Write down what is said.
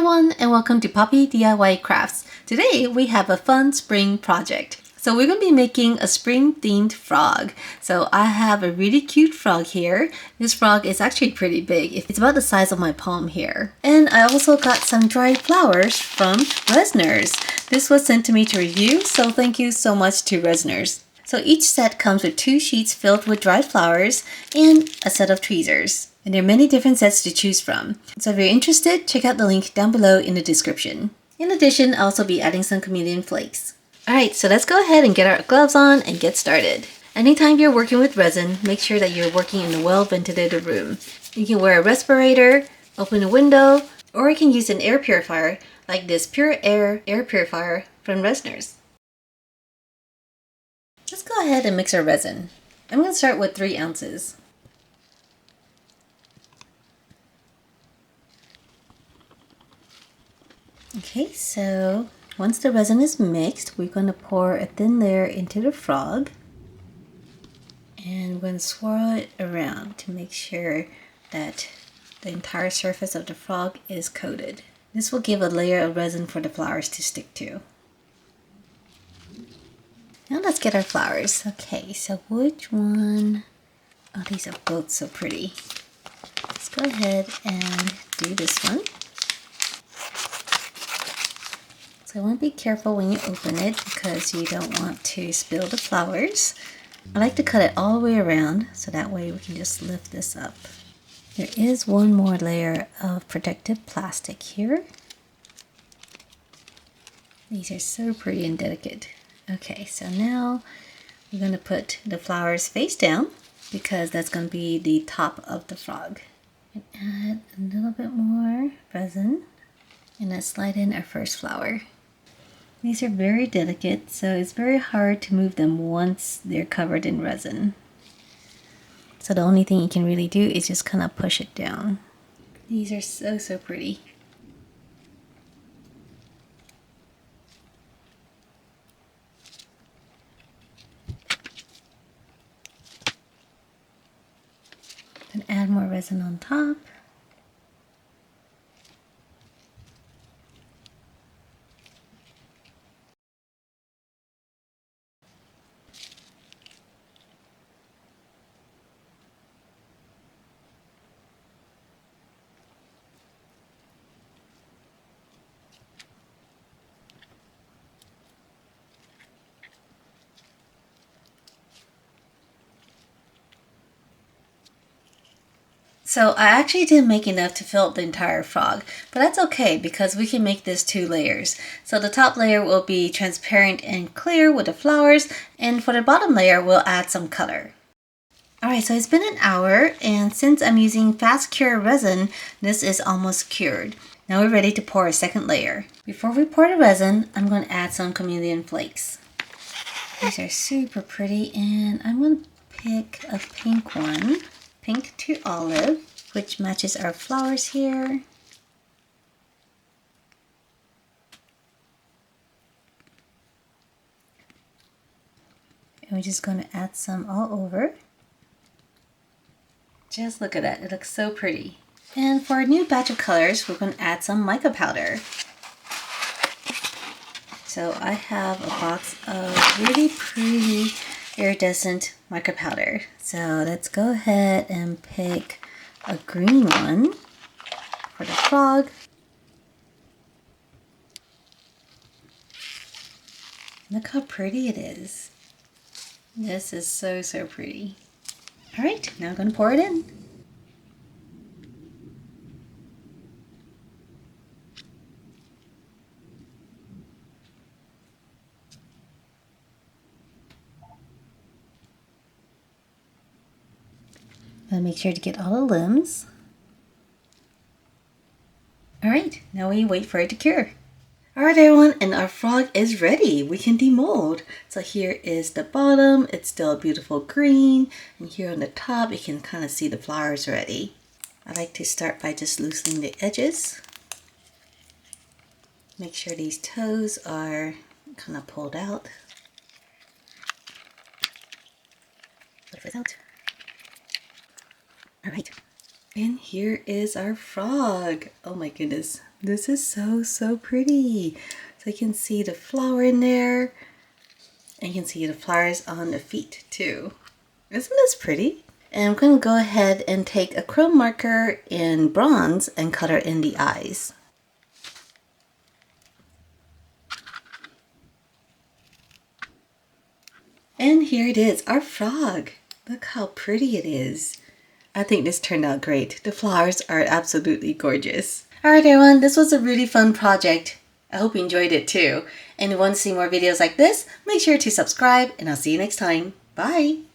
everyone, and welcome to Poppy DIY Crafts. Today we have a fun spring project. So we're going to be making a spring themed frog. So I have a really cute frog here. This frog is actually pretty big. It's about the size of my palm here. And I also got some dried flowers from Resiners. This was sent to me to review, so thank you so much to Resiners. So each set comes with 2 sheets filled with dried flowers and a set of tweezers. And there are many different sets to choose from. So if you're interested, check out the link down below in the description. In addition, I'll also be adding some chameleon flakes. Alright, so let's go ahead and get our gloves on and get started. Anytime you're working with resin, make sure that you're working in a well-ventilated room. You can wear a respirator, open a window, or you can use an air purifier like this Pure Air purifier from Resiners. Let's go ahead and mix our resin. I'm going to start with 3 ounces. Okay, so once the resin is mixed, we're going to pour a thin layer into the frog. And we're going to swirl it around to make sure that the entire surface of the frog is coated. This will give a layer of resin for the flowers to stick to. Now let's get our flowers. Okay, so which one? Oh, these are both so pretty. Let's go ahead and do this one. So I want to be careful when you open it because you don't want to spill the flowers. I like to cut it all the way around so that way we can just lift this up. There is one more layer of protective plastic here. These are so pretty and delicate. Okay, so now we're going to put the flowers face down because that's going to be the top of the frog. And add a little bit more resin and let's slide in our first flower. These are very delicate, so it's very hard to move them once they're covered in resin. So the only thing you can really do is just kind of push it down. These are so pretty. Then add more resin on top. So I actually didn't make enough to fill up the entire frog, but that's okay because we can make this 2 layers. So the top layer will be transparent and clear with the flowers, and for the bottom layer we'll add some color. Alright, so it's been an hour, and since I'm using fast cure resin, this is almost cured. Now we're ready to pour a second layer. Before we pour the resin, I'm going to add some chameleon flakes. These are super pretty, and I'm going to pick a pink one. Pink to olive, which matches our flowers here. And we're just going to add some all over. Just look at that, it looks so pretty. And for our new batch of colors, we're going to add some mica powder. So I have a box of really pretty iridescent mica powder. So let's go ahead and pick a green one for the frog. Look how pretty it is. This is so pretty. Alright, now I'm going to pour it in. And make sure to get all the limbs. Alright, now we wait for it to cure. Alright everyone, and our frog is ready. We can demold. So here is the bottom. It's still a beautiful green. And here on the top, you can kind of see the flowers already. I like to start by just loosening the edges. Make sure these toes are kind of pulled out. Lift it out. Alright, and here is our frog. Oh my goodness, This is so pretty. So you can see the flower in there. And you can see the flowers on the feet too. Isn't this pretty? And I'm going to go ahead and take a chrome marker in bronze and color in the eyes. And here it is, our frog. Look how pretty it is. I think this turned out great. The flowers are absolutely gorgeous. Alright everyone, this was a really fun project. I hope you enjoyed it too. And if you want to see more videos like this, make sure to subscribe and I'll see you next time. Bye!